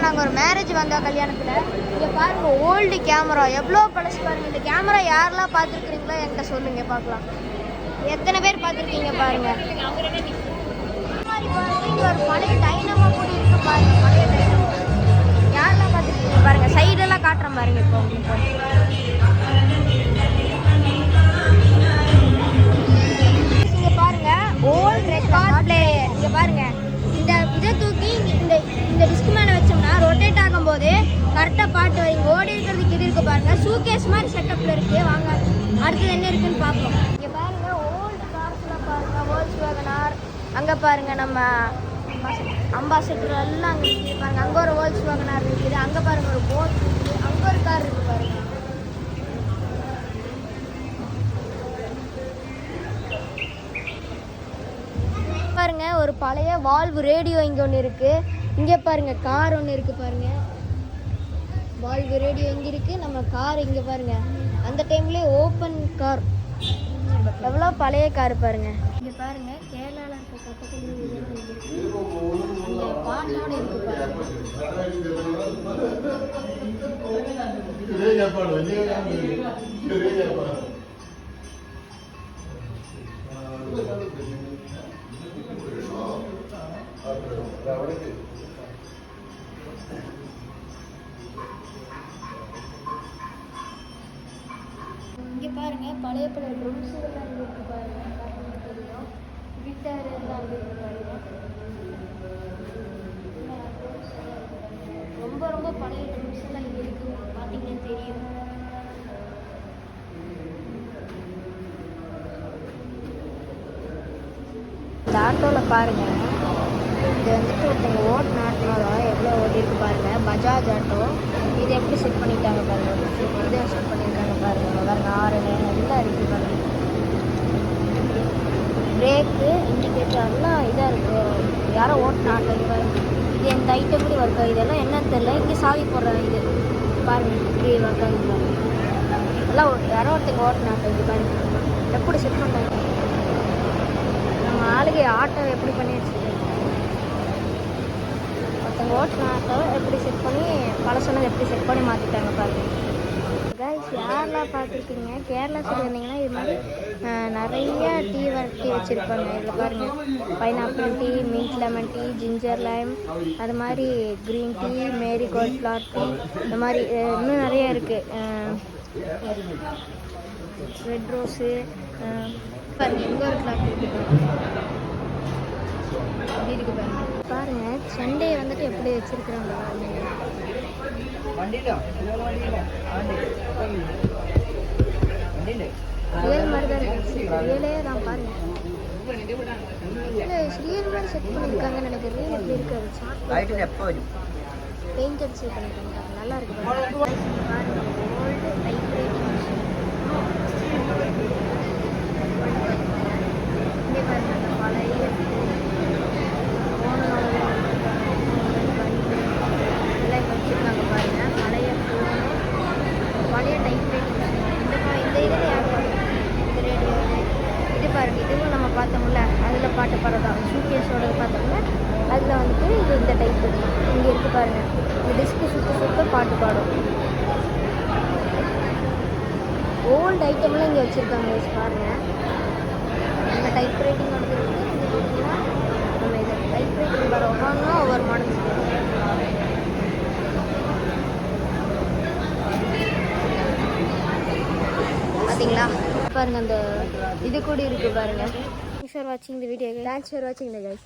நாங்கள் ஒரு மேரேஜ் வந்தோம் கல்யாணத்தில். இங்கே பாருங்கள் ஓல்டு கேமரா எவ்வளோ பழசு பாருங்கள். இந்த கேமரா யாரெல்லாம் பார்த்துருக்குறீங்களோ என்கிட்ட சொல்லுங்கள் பார்க்கலாம். எத்தனை பேர் பார்த்துருக்கீங்க பாருங்கள். இங்கே ஒரு பழைய டைனமோ கூட இருக்கு பாருங்கள். பழைய டைனமோ யாரெல்லாம் பார்த்துருக்கீங்க பாருங்கள். சைடெல்லாம் காட்டுறேன் பாருங்கள். இப்போ இங்கே பாருங்கள் ஓல்டு ரெக்கார்ட் பிளேயர். இங்கே பாருங்கள் இந்த இதை தூக்கி இந்த டிஸ்க் மேலே வச்சோம்னா ரொட்டேட் ஆகும்போது கரெக்டாக பாட்டு இங்கே ஓடி இருக்கிறதுக்கு இது இருக்குது பாருங்கள். ஷூகேஸ் மாதிரி செட்டப்பில் இருக்குது. வாங்க அடுத்தது என்ன இருக்குதுன்னு பார்ப்போம். இங்கே பாருங்கள் ஓல்டு கார்ஸ்லாம் பாருங்கள். வோல்க்ஸ்வேகனார் அங்கே பாருங்கள். நம்ம அம்பாசடர் எல்லாம் அங்கே இருக்குது பாருங்கள். அங்கே ஒரு வோல்க்ஸ்வேகனார் இருக்குது. அங்கே பாருங்கள் ஒரு போட் இருக்குது. அங்கே ஒரு கார் இருக்குது பாருங்கள். பாருங்க ஒரு பழைய வால்வு ரேடியோ இங்கே ஒன்று இருக்குது. இங்கே பாருங்கள் கார் ஒன்று இருக்குது பாருங்கள். வால்வு ரேடியோ இங்கே இருக்குது. நம்ம கார் இங்கே பாருங்கள். அந்த டைம்லேயே ஓப்பன் கார். எவ்வளோ பழைய கார் பாருங்கள். இங்கே பாருங்கள் கேரளாவில் இருக்க பக்கத்தில் அந்த பாட்டோடு இருக்குது பாருங்கள். இங்கே பாருங்க பழைய பழைய ட்ரம்ஸ் எல்லாம் இருக்கு பாருங்க. தெரியும் கிட்டார் எல்லாம் இருக்கு பாருங்க. ரொம்ப ரொம்ப பழைய ட்ரம்ஸ் எல்லாம் இங்கே இருக்கு. பார்த்தீங்கன்னா தெரியும். இந்த ஆட்டோவில் பாருங்கள். இது வந்துட்டு ஒருத்தங்க ஓட்டினாட்டினாலும் எவ்வளோ ஓட்டி இருக்கு பாருங்கள். பஜாஜ் ஆட்டோ. இது எப்படி செட் பண்ணிட்டாங்க பாருங்கள். இதை செட் பண்ணியிருக்காங்க பாருங்கள். வேறு ஆறுங்க எல்லாம் இருக்குது பாருங்கள். பிரேக்கு இண்டிகேட்டர் எல்லாம் இதாக இருக்குது. யாரோ ஓட்டின ஆட்டோ இது பாருங்கள். இது எந்த ஐட்டம் கூட ஒர்க் ஆகுது. இதெல்லாம் என்னன்னு தெரியல. இங்கே சாவி போடுற இது பாருங்கள். இப்படி ஒர்க் ஆகுது பாருங்கள். எல்லாம் யாரோ ஒருத்தங்க ஓட்டின ஆட்டோ இது பாருங்கள். எப்படி செட் பண்ணாங்க நம்ம ஆளுகை ஆட்டோ எப்படி பண்ணி வச்சுருக்கேன். ஒருத்தங்க ஓட்டின ஆட்டோ எப்படி செட் பண்ணி பழசெல்லாம் எப்படி செட் பண்ணி மாற்றிட்டாங்க பாருங்கள். கைஸ் யாரெல்லாம் பார்த்துருக்கீங்க கேரளா சைடு வந்தீங்கன்னா இது மாதிரி நிறைய டீ வெரைட்டி வச்சுருப்பாங்க. இதில் பாருங்கள் pineapple tea, mint lemon tea, ginger lime, அது மாதிரி green tea, marigold flower tea, இந்த மாதிரி இன்னும் நிறைய இருக்குது. ரெட் ரோஸு பாருங்கள். எங்கே ஒரு கிளாக் இருக்குது அப்படி இருக்குது பாருங்கள். பாருங்கள் சண்டே வந்துட்டு எப்படி வச்சுருக்குறாங்க ரியல் மாதிரி தான் இருக்குது. ரியலே தான் பாருங்கள். இல்லை ரியல் மாதிரி செட் பண்ணியிருக்காங்கன்னு நினைக்கிறேன். ரியல் எப்படி இருக்காது. பெயிண்ட் அடிச்சு பண்ணியிருக்காங்க. நல்லா இருக்குது பாருங்கள். Old typewriting machine. இங்கே பாருங்கள் பழைய எல்லாம் வச்சுருக்காங்க பாருங்கள். பழைய ஃபோனு, பழைய டைப்ரைட்டிங் மிஷின். இந்த இதில் யார் பாருங்கள். இந்த ரேடியோ இது பாருங்கள். இதுவும் நம்ம பார்த்தோம்ல அதில் பாட்டு பாடுறதா ஷூகேஸோட பார்த்தோம்ல அதில் வந்துட்டு இது இந்த டைப்பு இங்கே இருக்குது பாருங்கள். இந்த டிஸ்க்கு சுத்த பாட்டு பாடும். ஓல்டு ஐட்டம்லாம் இங்கே வச்சுருக்காங்க பாருங்கள். இந்த டைப்ரைட்டிங் வந்து இருக்குது. இங்கே பார்த்தீங்கன்னா நம்ம இதை டைப்ரைட்டிங் வர ஒவ்வொன்றும் ஒவ்வொரு மாடல் பார்த்தீங்களா பாருங்கள். அந்த இது கூட இருக்குது பாருங்கள். தேங்க்ஸ் ஃபார் வாட்சிங் த வீடியோ. தேங்க்ஸ் ஃபார் வாட்சிங் த கைஸ்.